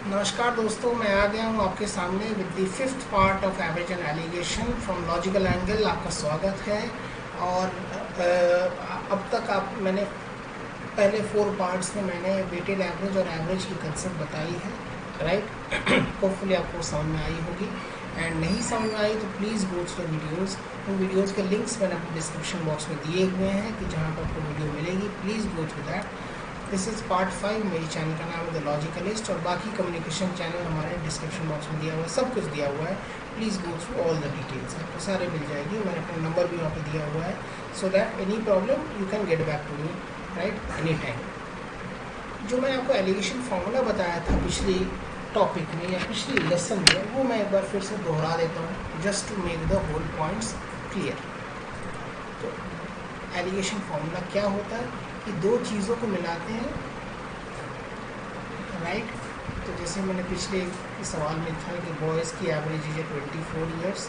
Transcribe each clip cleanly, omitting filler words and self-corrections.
नमस्कार दोस्तों, मैं आ गया हूँ आपके सामने with the fifth part of average and allegation from logical angle. आपका स्वागत है। और अब तक मैंने पहले 4 पार्ट्स में मैंने वेटेड एवरेज और एवरेज की कंसेप्ट बताई है, राइट। होपफुली आपको समझ में आई होगी, एंड नहीं समझ में आई तो प्लीज़ गो थ्रू वीडियोज़। उन वीडियोज़ के लिंक्स मैंने अपने डिस्क्रिप्शन बॉक्स में दिए हुए हैं कि जहाँ पर आपको वीडियो मिलेगी, please go through that. This is part 5। मेरी चैनल का नाम है द लॉजिकलिस्ट, और बाकी कम्युनिकेशन चैनल हमारे डिस्क्रिप्शन बॉक्स में दिया हुआ है, सब कुछ दिया हुआ है। Please go through all the details, आपको सारे मिल जाएगी। मैंने अपना नंबर भी वहाँ पे दिया हुआ है, so that any problem you can get back to me, right, any time. जो मैंने आपको एलिगेशन फार्मूला बताया था पिछली टॉपिक में या पिछली लेसन में, वो मैं एक बार फिर से दोहरा देता हूँ, just to make the whole points clear. तो एलिगेशन फार्मूला क्या होता है कि दो चीज़ों को मिलाते हैं, राइट। तो जैसे मैंने पिछले सवाल में था कि बॉयज़ की एवरेज एज है 24 ईयर्स,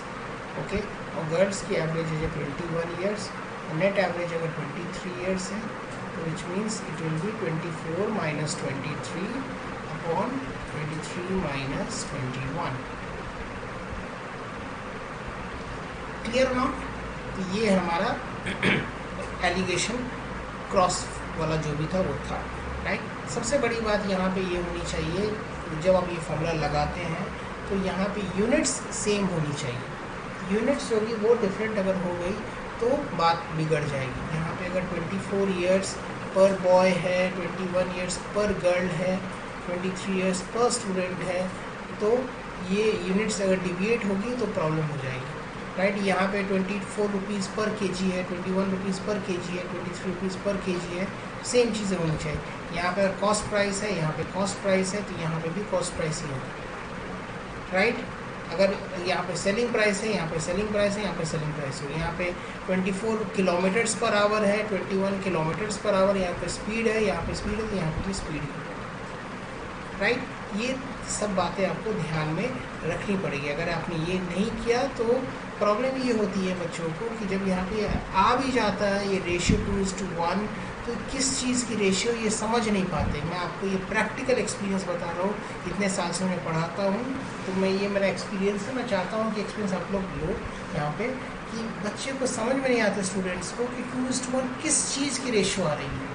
ओके, और गर्ल्स की एवरेज एज है 21 ईयर्स, और नेट एवरेज अगर 23 ईयर्स है तो which means it will be 24 minus 23 upon 23 minus 21। Clear ना? तो ये हमारा एलिगेशन क्रॉस वाला जो भी था वो था, राइट। सबसे बड़ी बात यहाँ पे ये होनी चाहिए, जब आप ये फॉर्मूला लगाते हैं तो यहाँ पे यूनिट्स सेम होनी चाहिए। यूनिट्स होगी वो डिफरेंट अगर हो गई तो बात बिगड़ जाएगी। यहाँ पे अगर 24 ईयर्स पर बॉय है, 21 ईयर्स पर गर्ल है, 23 ईयर्स पर स्टूडेंट है, तो ये यूनिट्स अगर डिविएट होगी तो प्रॉब्लम हो जाएगी, राइट। यहाँ पे 24 रुपीज़ पर केजी है, 21 रुपीज़ पर केजी है, 23 रुपीज़ पर केजी है, सेम चीज़ें होनी चाहिए। यहाँ पे अगर कॉस्ट प्राइस है, यहाँ पे कॉस्ट प्राइस है, तो यहाँ पे भी कॉस्ट प्राइस ही होगा, राइट। अगर यहाँ पे सेलिंग प्राइस है, यहाँ पे सेलिंग प्राइस है, यहाँ पे सेलिंग प्राइस होगी। यहाँ पे 24 किलोमीटर्स पर आवर है, 21 किलोमीटर्स पर आवर, यहाँ पे स्पीड है, यहाँ पे स्पीड है, तो यहाँ पे भी स्पीड है, राइट। ये सब बातें आपको ध्यान में रखनी पड़ेगी। अगर आपने ये नहीं किया तो प्रॉब्लम ये होती है बच्चों को कि जब यहाँ पे आ भी जाता है ये रेशियो 2:1, तो किस चीज़ की रेशियो ये समझ नहीं पाते। मैं आपको ये प्रैक्टिकल एक्सपीरियंस बता रहा हूँ, इतने साल से मैं पढ़ाता हूँ, तो मैं ये मेरा एक्सपीरियंस है। मैं चाहता हूँ कि एक्सपीरियंस आप लोग लो यहाँ पे, कि बच्चे को समझ में नहीं आते स्टूडेंट्स को कि 2:1 किस चीज़ की रेशियो आ रही है,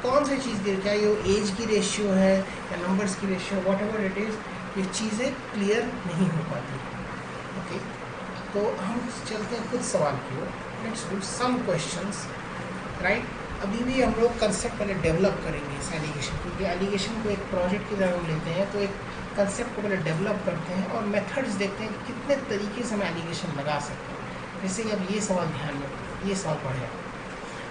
कौन सी चीज़ की, क्या ये एज की रेशियो है या नंबर्स की ratio, what ever it is, ये चीज़ें क्लियर नहीं हो पाती, ओके। तो हम चलते हैं कुछ सवाल की ओर। Let's do some questions, right. अभी भी हम लोग कंसेप्ट पहले डेवलप करेंगे इस एलिगेशन, क्योंकि एलिगेशन को एक प्रोजेक्ट की तरह हम लेते हैं, तो एक कंसेप्ट को पहले डेवलप करते हैं और मेथड्स देखते हैं कि कितने तरीके से हम एलिगेशन लगा सकते हैं। जैसे कि अब ये सवाल ध्यान में, ये सवाल पढ़े,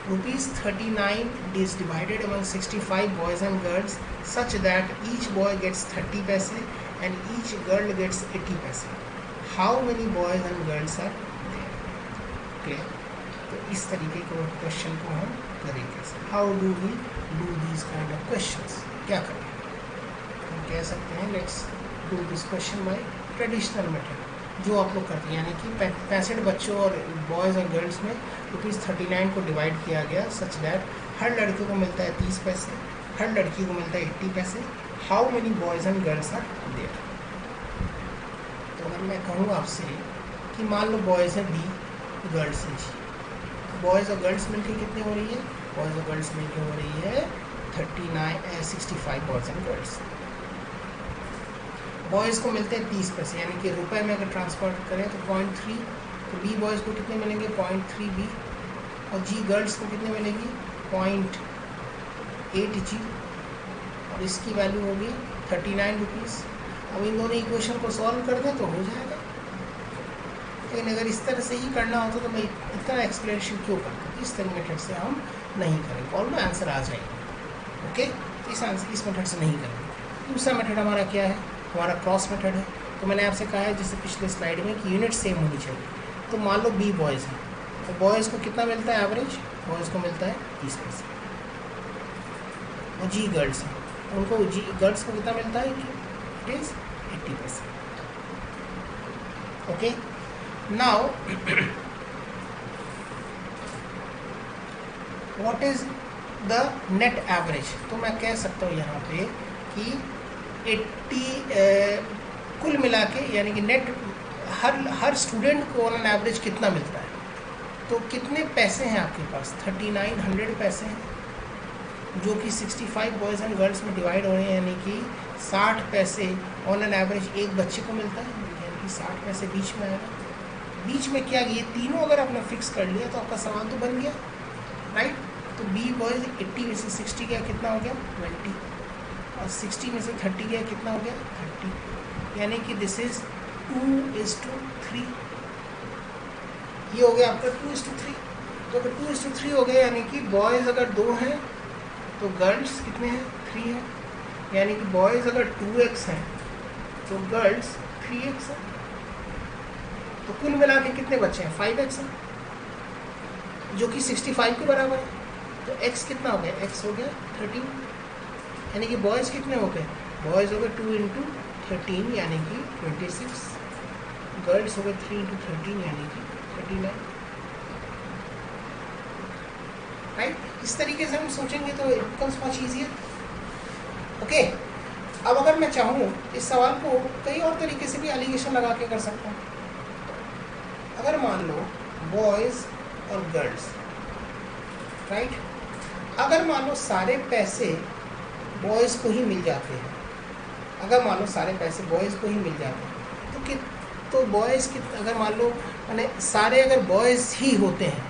₹39 is divided among 65 boys and girls such that each boy gets 30 paise and each girl gets 80 paise. How many boys and girls are there? Clear? तो इस तरीके के क्वेश्चन को हम करेंगे। How do we do these kind of questions? क्या करें? हम कह सकते हैं let's do this question by traditional method, जो आप लोग करते हैं, यानी कि 65 बच्चों और बॉयज़ और गर्ल्स में ₹39 को डिवाइड किया गया सच दैट हर लड़के को मिलता है 30 पैसे, हर लड़की को मिलता है 80 पैसे। How many boys and girls are there? तो अगर मैं कहूँ आपसे कि मान लो बॉयज़ है B, गर्ल्स है G, बॉयज़ और गर्ल्स मिलकर कितने हो रही है? बॉयज़ और गर्ल्स मिलकर हो रही है 65 बॉयज़ एंड गर्ल्स। बॉयज़ को मिलते हैं 30 पैसे, यानी कि रुपए में अगर ट्रांसफर करें तो 0.3, तो B बॉयज़ को कितने मिलेंगे? 0.3 B, और G गर्ल्स को कितने मिलेगी? 0.8 G, और इसकी वैल्यू होगी 39 रुपीज़। अब इन दोनों इक्वेशन को सॉल्व कर दें तो हो जाएगा, लेकिन अगर इस तरह से ही करना होता तो मैं इतना एक्सप्लेनेशन क्यों करता? इस तरह मेथड से हम नहीं करेंगे और में आंसर आ जाएगा, ओके। इस मेथड से नहीं करेंगे। दूसरा मेथड हमारा क्या है? हमारा क्रॉस मेथड है। तो मैंने आपसे कहा है जैसे पिछले स्लाइड में कि यूनिट सेम होनी चाहिए। तो मान लो B बॉयज़ हैं, तो बॉयज़ को कितना मिलता है एवरेज? बॉयज़ को मिलता है 30 पैसे, और G गर्ल्स हैं, उनको G गर्ल्स को कितना मिलता है? इट इज़ 80 पैसे, okay. Now what is the net average? तो मैं कह सकता हूँ यहाँ पे कि 80 कुल मिला के, यानी कि नेट हर स्टूडेंट को ऑन एन एवरेज कितना मिलता है। तो कितने पैसे हैं आपके पास? 3900 पैसे हैं, जो कि 65 बॉयज़ एंड गर्ल्स में डिवाइड हो रहे हैं, यानी कि 60 पैसे ऑन एन एवरेज एक बच्चे को मिलता है, यानी कि 60 पैसे बीच में आएगा। बीच में क्या, ये तीनों अगर आपने फिक्स कर लिया तो आपका सवाल तो बन गया, राइट। तो बी बॉयज़ 80 में से 60 गया, कितना हो गया? 20, और 60 में से 30 गया, कितना हो गया? 30, यानी कि दिस इज़ 2:3। ये हो गया आपका 2:3। तो अगर 2:3 हो गया, यानी कि बॉयज़ अगर 2 हैं तो गर्ल्स कितने हैं? 3 हैं, यानी कि बॉयज़ अगर 2x हैं तो गर्ल्स 3x हैं। तो कुल मिला के कितने बच्चे हैं? 5x हैं, जो कि 65 के बराबर है। तो x कितना हो गया? x हो गया 13, यानी कि बॉयज़ कितने हो गए? बॉयज़ हो गए 2 × 13 यानी कि 26, गर्ल्स हो गए 3 × 13 यानी कि 39, राइट। इस तरीके से हम सोचेंगे तो it becomes much easier. Okay, अब अगर मैं चाहूँ इस सवाल को कई और तरीके से भी एलिगेशन लगा के कर सकता हूँ। अगर मान लो बॉयज़ और गर्ल्स, राइट, अगर मान लो सारे पैसे बॉयज़ को ही मिल जाते हैं, अगर मान लो सारे पैसे बॉयज़ को ही मिल जाते हैं तो बॉयज़ की, अगर मान लो मैंने सारे अगर बॉयज़ ही होते हैं,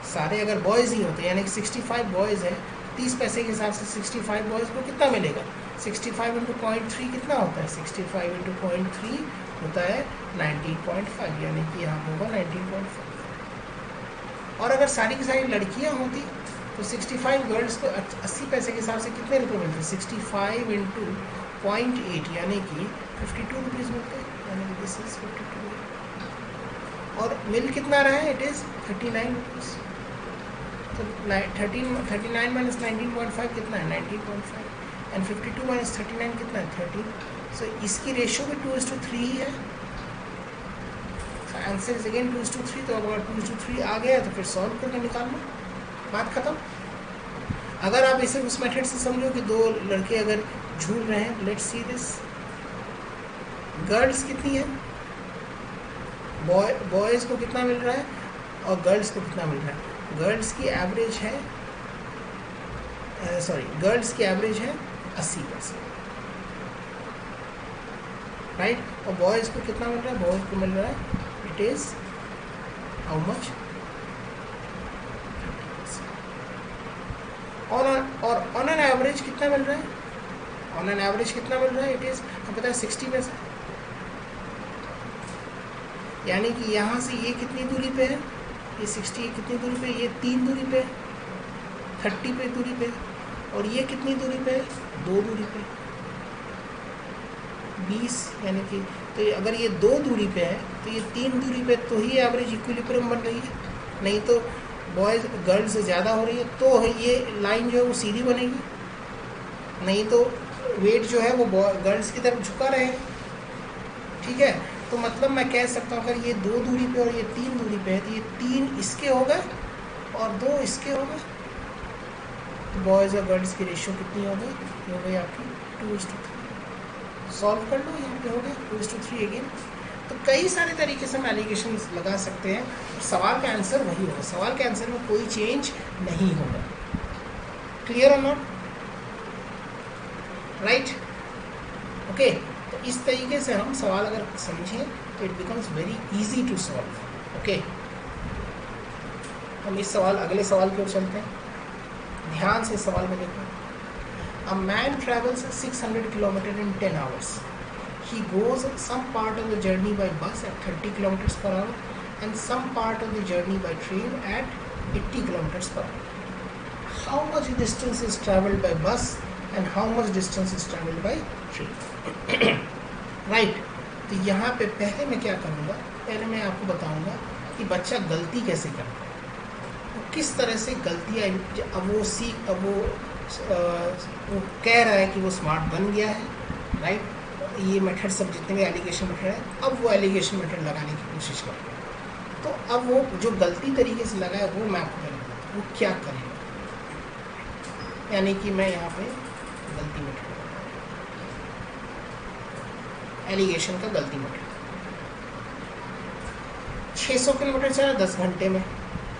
सारे अगर बॉयज़ ही होते हैं, यानी कि 65 बॉयज़ हैं, 30 पैसे के हिसाब से 65 बॉयज़ को कितना मिलेगा? 65 × 0.3 कितना होता है? 65 × 0.3 होता है 19.5, यानी कि यहाँ होगा 19.5। और अगर सारी की सारी लड़कियाँ होती तो 65 गर्ल्स को 80 पैसे के हिसाब से कितने रुपए मिलते? 65 × 0.8 यानी कि 52 रुपीज़ मिलते हैं, यानी कि दिस इज 52। और मिल कितना रहा है? It is 39 rupees. तो 39 माइनस 19.5 कितना है? 19.5, एंड 52 माइनस 39 कितना है? 13। सो इसकी रेशियो भी 2:3 ही है। Answer is again 2:3। तो अगर 2:3 आ गया तो फिर सॉल्व करके निकालना, बात खत्म। अगर आप इसे उस मेथड से समझो कि दो लड़के अगर झूल रहे हैं, लेट्स सी दिस, गर्ल्स कितनी है, बॉयज़ को कितना मिल रहा है और गर्ल्स को कितना मिल रहा है? गर्ल्स की एवरेज है, गर्ल्स की एवरेज है 80 पैसे, राइट। और बॉयज़ को कितना मिल रहा है? बॉयज़ को मिल रहा है, इट इज़ हाउ मच? और ऑन एन एवरेज कितना मिल रहा है? ऑन एन एवरेज कितना मिल रहा है? इट इज़, हमें पता है 60 पैसे, यानी कि यहाँ से ये कितनी दूरी पे है? ये 60 कितनी दूरी पे? ये 3 दूरी पे, 30 पे दूरी पे, और ये कितनी दूरी पे है? 2 दूरी पे, 20, यानी कि तो अगर ये 2 दूरी पे है तो ये 3 दूरी पे, तो ही एवरेज इक्विलिब्रियम बन रही है, नहीं तो बॉयज़ गर्ल्स से ज़्यादा हो रही है तो ये लाइन जो है वो सीधी बनेगी, नहीं तो वेट जो है वो गर्ल्स की तरफ झुका रहेगा, ठीक है। तो मतलब मैं कह सकता हूँ अगर ये 2 दूरी पे और ये 3 दूरी पे है तो ये 3 इसके हो गए और 2 इसके हो गए, तो बॉयज़ और गर्ल्स की रेशियो कितनी हो गई? ये हो गई आपकी 2:3। सॉल्व कर लो, यहाँ पे हो गया 2:3 अगेन। तो कई सारे तरीके से हम एलिगेशन लगा सकते हैं, सवाल का आंसर वही होगा, सवाल के आंसर में कोई चेंज नहीं होगा। क्लियर और नॉट? Right, okay. तो इस तरीके से हम सवाल अगर समझें तो it becomes very easy to solve. Okay, हम इस सवाल अगले सवाल की ओर चलते हैं, ध्यान से सवाल में देखो। A man travels 600 km in 10 hours. He goes some part of the journey by bus at 30 km per hour and some part of the journey by train at 80 km per hour. How much distance is traveled by bus and how much distance is traveled by train? Right. तो यहाँ पे पहले मैं क्या करूँगा, पहले मैं आपको बताऊँगा कि बच्चा गलती कैसे करता है, तो किस तरह से गलतियाँ, अब वो कह रहा है कि वो स्मार्ट बन गया है, राइट। ये मेथड सब जितने भी एलिगेशन मेथड है, अब वो एलिगेशन मेथड लगाने की कोशिश करते हैं। तो अब वो जो गलती तरीके से लगाए वो मैं आपको बताता हूँ वो क्या करेगा, यानी कि मैं यहाँ पे गलती मेथड लगाऊंगा। एलिगेशन का गलती मेथड। 600 किलोमीटर चला 10 घंटे में,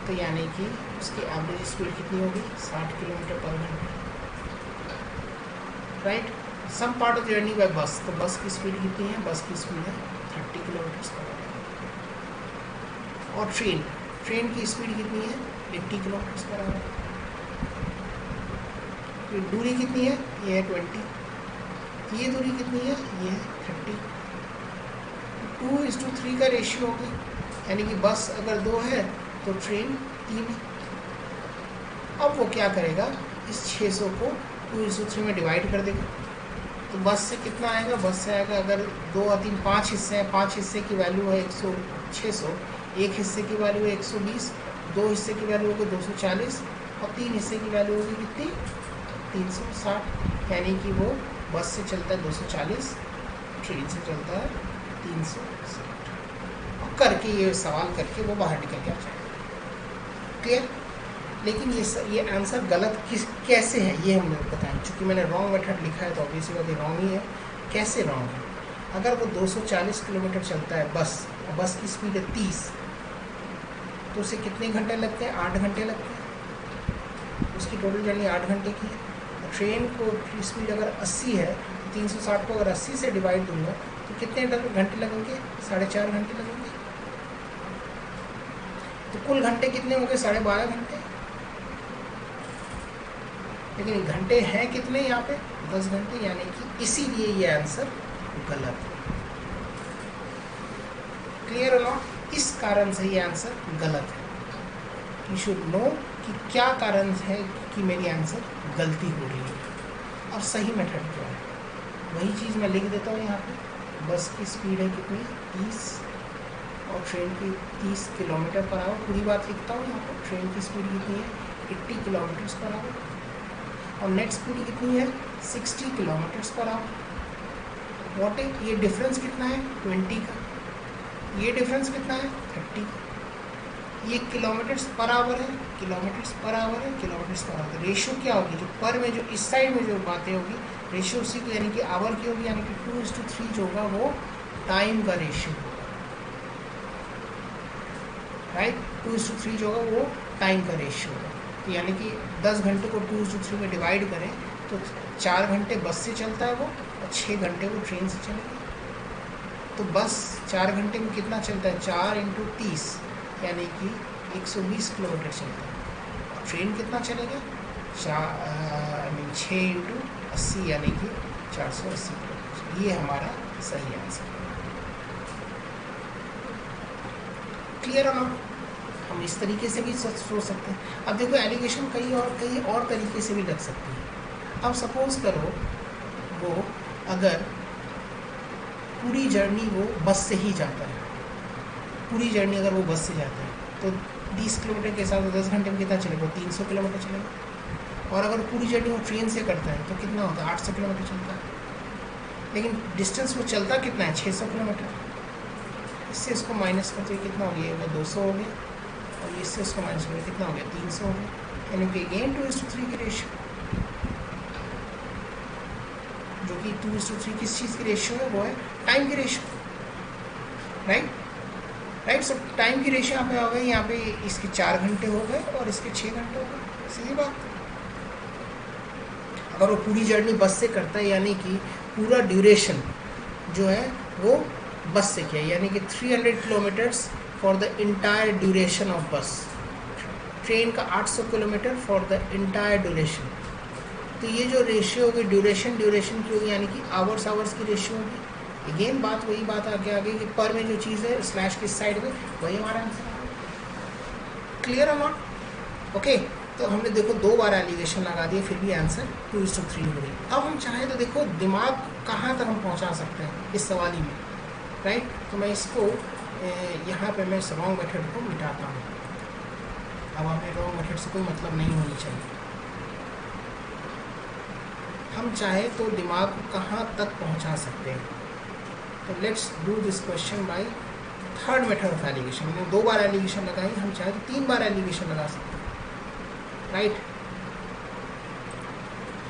तो यानी कि उसकी एवरेज स्पीड कितनी होगी? 60 किलोमीटर पर घंटे, right. Some part of journey by bus, तो बस की स्पीड कितनी है? बस की स्पीड है 30 किलोमीटर पर आवर। और ट्रेन की स्पीड कितनी है? 80 किलोमीटर पर आवर। तो दूरी कितनी है? ये है 20। ये दूरी कितनी है? ये है 30। 2:3 का रेशियो होगा, यानी कि बस अगर 2 है तो ट्रेन 3 है। अब वो क्या करेगा? इस 600 को 2:3 में डिवाइड कर देगा। तो बस से कितना आएगा? बस से आएगा, अगर 2 और 3 5 हिस्से हैं, 5 हिस्से की वैल्यू है 600, एक हिस्से की वैल्यू है 120, 2 हिस्से की वैल्यू होगी 240 और 3 हिस्से की वैल्यू होगी कितनी? 360। यानी कि वो बस से चलता है 240, ट्रेन से चलता है 360। और करके ये सवाल करके वो बाहर निकल के आ जाएगा। क्लियर? लेकिन ये आंसर गलत कैसे है ये हमने बताया। चूँकि मैंने रॉन्ग मेथड लिखा है तो ऑब्वियसली बात रॉन्ग ही है। कैसे रॉन्ग है? अगर वो 240 किलोमीटर चलता है बस, और बस की स्पीड है 30, तो उसे कितने घंटे लगते हैं? 8 घंटे लगते हैं। उसकी टोटल जर्नी 8 घंटे की है। ट्रेन को स्पीड अगर 80 है, 360 को अगर 80 से डिवाइड दूंगा तो कितने घंटे लगेंगे? 4.5 घंटे लगेंगे। तो कुल घंटे कितने होंगे? 12.5 घंटे। लेकिन घंटे हैं कितने यहाँ पे? 10 घंटे। यानी कि इसीलिए ये आंसर गलत है। क्लियर है ना? इस कारण से ये आंसर गलत है। यू शुड नो कि क्या कारण है कि मेरी आंसर गलती हो रही है और सही मेथड क्या है। वही चीज़ मैं लिख देता हूँ यहाँ पे। बस की स्पीड है कितनी? 30 और ट्रेन की 30 किलोमीटर पर आवर। पूरी बात लिखता हूँ यहाँ पर। ट्रेन की स्पीड कितनी है? 80 किलोमीटर पर आवर। और नेट स्पीड कितनी है? 60 किलोमीटर पर आवर। वॉट है ये डिफरेंस कितना है? 20 का। ये डिफरेंस कितना है? 30। ये किलोमीटर्स पर आवर है, किलोमीटर्स पर आवर है, किलोमीटर्स पर आवर। रेशियो क्या होगी? जो पर में जो इस साइड में जो बातें होगी रेशियो उसी की, यानी कि आवर की होगी। यानी कि 2:3 जो होगा वो टाइम का रेशियो होगा, राइट। 2:3 जो होगा वो टाइम का रेशियो होगा। तो यानी कि 10 घंटे को 2:3 में डिवाइड करें तो 4 घंटे बस से चलता है वो, और 6 घंटे वो ट्रेन से चलेगा। तो बस 4 घंटे में कितना चलता है? 4 × 30 यानी कि 120 किलोमीटर चलता है। और ट्रेन कितना चलेगा? 6 × 80 यानी कि 480 किलोमीटर। ये हमारा सही आंसर है। क्लियर है ना? हम इस तरीके से भी सोच सकते हैं। अब देखो एलिगेशन कई और तरीके से भी लग सकती है। अब सपोज करो वो अगर पूरी जर्नी वो बस से ही जाता है, पूरी जर्नी अगर वो बस से जाता है तो 20 किलोमीटर के हिसाब से 10 घंटे में कितना चलेगा? 300 किलोमीटर चलेगा। और अगर पूरी जर्नी वो ट्रेन से करता है तो कितना होता है? 800 किलोमीटर चलता है। लेकिन डिस्टेंस वो चलता कितना है? 600 किलोमीटर। इससे इसको माइनस करते हुए कितना हो गया? 200 हो गया। और इससे इसको माइनस करके कितना हो गया? 300 हो गया। यानी कि अगेन 2:3 की रेशियो, जो कि 2:3 किस चीज़ की रेशियो है? वो है टाइम की रेशियो, राइट। सो टाइम की रेशियो यहाँ पे हो गई, यहाँ पे इसके 4 घंटे हो गए और इसके 6 घंटे हो गए। सीधी बात। अगर वो पूरी जर्नी बस से करता है यानी कि पूरा ड्यूरेशन जो है वो बस से किया, यानी कि 300 kilometres for the entire duration of बस। ट्रेन का 800 kilometre for the entire duration. तो ये जो रेशियो होगी ड्यूरेशन की होगी, यानी कि आवर्स की रेशियो होगी। अगेन वही बात आगे कि पर में जो चीज़ है स्लैश किस साइड में, वही हमारा आंसर है। क्लियर है नॉट? ओके। तो हमने देखो 2 बार एलिगेशन लगा दिए, फिर भी आंसर 2:3 हो गई। अब हम चाहें तो देखो दिमाग कहाँ तक हम पहुँचा सकते हैं इस सवाल ही में, राइट। तो मैं इसको यहाँ पे मैं इस रॉन्ग मेथड को मिटाता हूँ। अब हमें रॉन्ग मेथड से कोई मतलब नहीं होनी चाहिए। हम चाहे तो दिमाग को कहाँ तक पहुँचा सकते हैं। तो let's do this question by third method of alligation. हमने 2 बार एलिगेशन लगाई, हम चाहे तो 3 बार एलिगेशन लगा सकते हैं, राइट।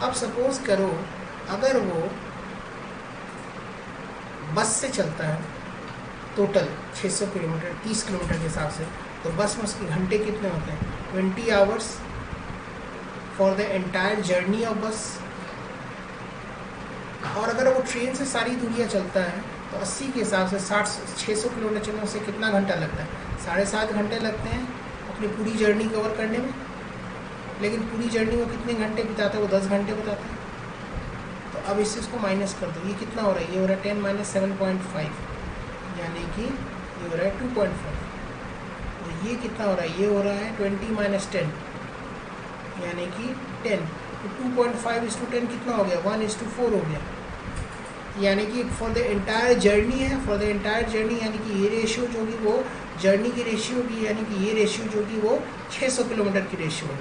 अब सपोज करो अगर वो बस से चलता है टोटल 600 किलोमीटर 30 किलोमीटर के हिसाब से, तो बस में उसके घंटे कितने होते हैं 20 hours for the entire journey of बस। और अगर वो ट्रेन से सारी दूरियाँ चलता है तो 80 के हिसाब से 600 किलोमीटर चलने से कितना घंटा लगता है, 7.5 घंटे लगते हैं अपनी पूरी जर्नी कवर करने में। लेकिन पूरी जर्नी में कितने घंटे बिताता है, वो 10 घंटे बिताता है। तो अब इस चीज़ को माइनस कर दो, ये कितना हो रहा है, ये हो रहा है 10 - 7.5, यानी कि ये हो रहा है 2.5। और ये कितना हो रहा है, ये हो रहा है 20 - 10, यानी कि 10। तो 2.5:10 कितना हो गया, 1:4 हो गया। यानी कि फॉर द एंटायर जर्नी है, फॉर द एंटायर जर्नी, यानी कि ये रेशियो जो कि वो जर्नी की रेशियो की, यानी कि ये रेशियो जो कि वो 600 किलोमीटर की रेशियो है।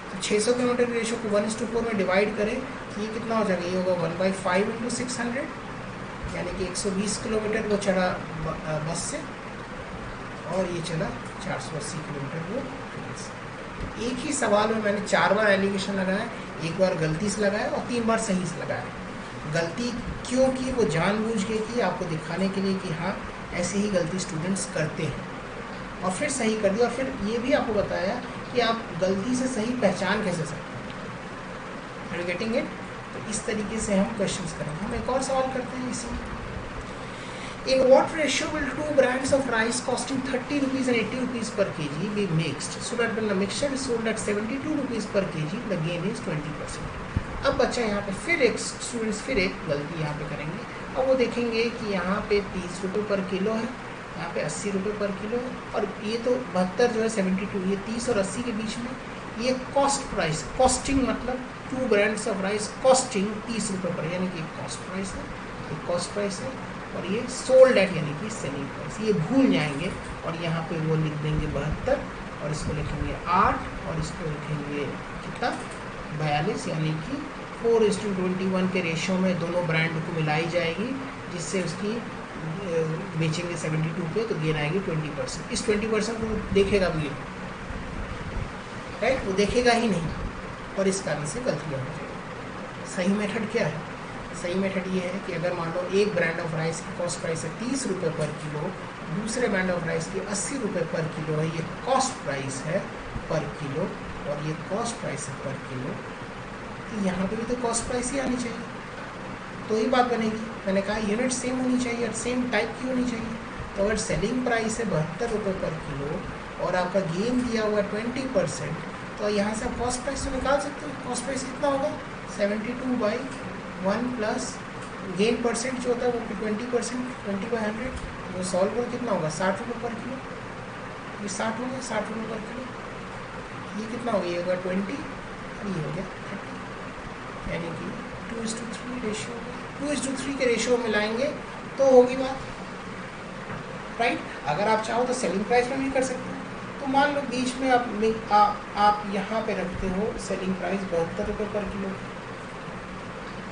तो 600 किलोमीटर की रेशियो को 1:4 में डिवाइड करें तो ये कितना हो जाएगा, ये होगा 1/5 × 600, यानी कि 120 किलोमीटर वो चढ़ा बस से, और ये चला 480 किलोमीटर वो ट्रेन से। एक ही सवाल में मैंने 4 बार एलिगेशन लगाया, एक बार गलती से लगाया और 3 बार सही से लगाया। गलती क्यों की, वो जानबूझ के की, आपको दिखाने के लिए कि हाँ ऐसे ही गलती स्टूडेंट्स करते हैं, और फिर सही कर दिया। और फिर ये भी आपको बताया कि आप गलती से सही पहचान कैसे सकते हैं। Getting it? तो इस तरीके से हम क्वेश्चंस करेंगे। हम एक और सवाल करते हैं इसमें, In what ratio will 2 brands of rice costing 30 rupees and 80 rupees per kg be mixed so that when the mixture is sold at 72 rupees per kg, the gain is 20%? अब बच्चा यहाँ पे फिर एक स्टूडेंट्स फिर एक गलती यहाँ पे करेंगे। अब वो देखेंगे कि यहाँ पे 30 रुपये पर किलो है, यहाँ पे 80 रुपये पर किलो है, और ये तो 72 जो है 72, ये 30 और 80 के बीच में ये कॉस्ट प्राइस, कॉस्टिंग मतलब 2 brands ऑफ राइस कॉस्टिंग 30 रुपये पर, यानी कि कॉस्ट प्राइस है, ये कॉस्ट प्राइस है, और ये सोल्ड एट यानी कि सेलिंग प्राइस। ये भूल जाएंगे और यहाँ पे वो लिख देंगे 72, और इसको लिखेंगे 8, और इसको लिखेंगे कितना 42, यानी कि 4:21 के रेशियो में दोनों ब्रांड को मिलाई जाएगी, जिससे उसकी बेचेंगे 72 पे, तो गेन आएगी 20%। इस 20% को देखेगा भी राइट, वो देखेगा ही नहीं, और इस कारण से गलतियाँ हो जाएगी। सही मेथड क्या है, सही मेथड ये है कि अगर मान लो एक ब्रांड ऑफ राइस की कॉस्ट प्राइस है 30 रुपये पर किलो, दूसरे ब्रांड ऑफ राइस की 80 रुपये पर किलो है, ये कॉस्ट प्राइस है पर किलो, और ये कॉस्ट प्राइस है पर किलो, तो यहाँ पे भी तो कॉस्ट प्राइस ही आनी चाहिए, तो ही बात बनेगी। मैंने कहा यूनिट सेम होनी चाहिए और सेम टाइप की होनी चाहिए। तो अगर सेलिंग प्राइस है 72 रुपये पर किलो और आपका गेन दिया हुआ 20%, तो यहाँ से आप कॉस्ट प्राइस तो निकाल सकते हो। कॉस्ट प्राइस कितना होगा, 72/1 प्लस गेन परसेंट जो होता है वो 20%, 20/100, वो सॉल्व कर कितना होगा 60 रुपये पर किलो, ये 60 हो गया, 60 रुपये पर किलो। ये कितना हो गया, ये होगा 20, और ये हो गया 30, यानी कि 2:3 रेशियो हो गया। 2:3 के रेशियो मिलाएंगे तो होगी बात राइट। अगर आप चाहो तो सेलिंग प्राइस में भी कर सकते हो। तो मान लो बीच में आप यहाँ पे रखते हो सेलिंग प्राइस 72 रुपये पर किलो,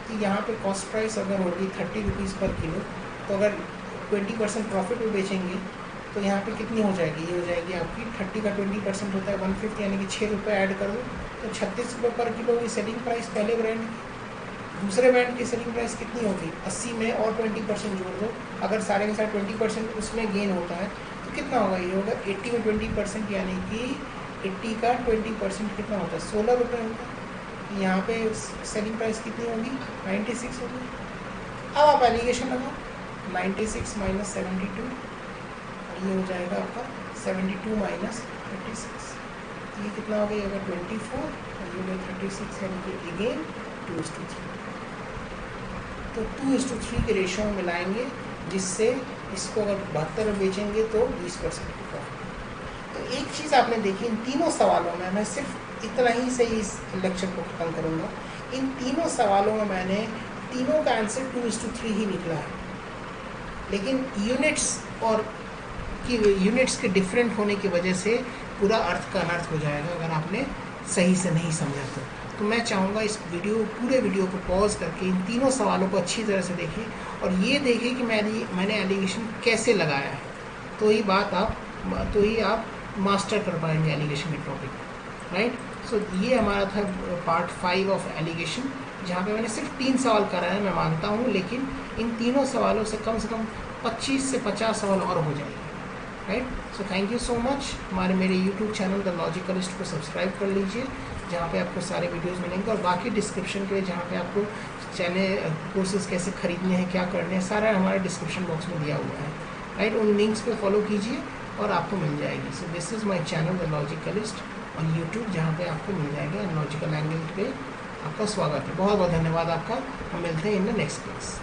तो यहाँ पे कॉस्ट प्राइस अगर होगी 30 रुपीज़ पर किलो, तो अगर 20% प्रॉफिट में बेचेंगे तो यहाँ पे कितनी हो जाएगी, ये हो जाएगी आपकी 30 का 20% होता है 150, यानी कि 6 रुपये ऐड कर दो तो 36 रुपये पर किलो की सेलिंग प्राइस पहले ब्रांड की। दूसरे ब्रांड की सेलिंग प्राइस कितनी होगी, 80 में और 20% जोड़ दो, अगर सारे के सारे 20% उसमें गेन होता है तो कितना होगा, ये होगा 80 में 20%, यानी कि 80 का 20% कितना होता है 16 रुपये होता है। यहाँ पे सेलिंग प्राइस कितनी होगी 96 होगी। अब आप एलिगेशन लगाओ 96 - 72, ये हो जाएगा आपका 72 - 36, तो ये कितना हो गया, ये होगा 24, और ये होगा 36, यानी कि अगेन 2:3। तो 2:3 के रेशियो में मिलाएंगे, जिससे इसको अगर 72 में बेचेंगे तो 20% की प्रॉफिट। तो एक चीज़ आपने देखी इन तीनों सवालों में, मैं सिर्फ इतना ही से इस लेक्चर को ख़त्म करूँगा। इन तीनों सवालों में मैंने तीनों का आंसर 2:3 ही निकला है, लेकिन यूनिट्स के डिफरेंट होने की वजह से पूरा अर्थ का अनर्थ हो जाएगा अगर आपने सही से नहीं समझा तो मैं चाहूँगा इस पूरे वीडियो को पॉज करके इन तीनों सवालों को अच्छी तरह से देखें और ये देखें कि मैंने एलिगेशन कैसे लगाया है, तो ही आप मास्टर कर पाएंगे एलिगेशन के टॉपिक राइट। सो ये हमारा था पार्ट 5 ऑफ एलिगेशन। जहाँ पे मैंने सिर्फ 3 सवाल करा है, मैं मानता हूँ, लेकिन इन तीनों सवालों से कम 25 से 50 सवाल और हो जाएंगे, right. So thank you so much. मेरे यूट्यूब चैनल द लॉजिकलिस्ट को सब्सक्राइब कर लीजिए, जहाँ पे आपको सारे वीडियोस मिलेंगे, और बाकी डिस्क्रिप्शन के जहाँ पे आपको चैनल कोर्सेज कैसे खरीदने हैं, क्या करने हैं, सारा हमारे डिस्क्रिप्शन बॉक्स में दिया हुआ है, राइट। उन लिंक्स पे फॉलो कीजिए और आपको मिल जाएगी। So this is my channel the Logicalist on YouTube, जहाँ पे आपको मिल जाएगा लॉजिकल एंगल पे। आपका स्वागत है, बहुत बहुत धन्यवाद आपका। हम मिलते हैं इन द नेक्स्ट क्लास।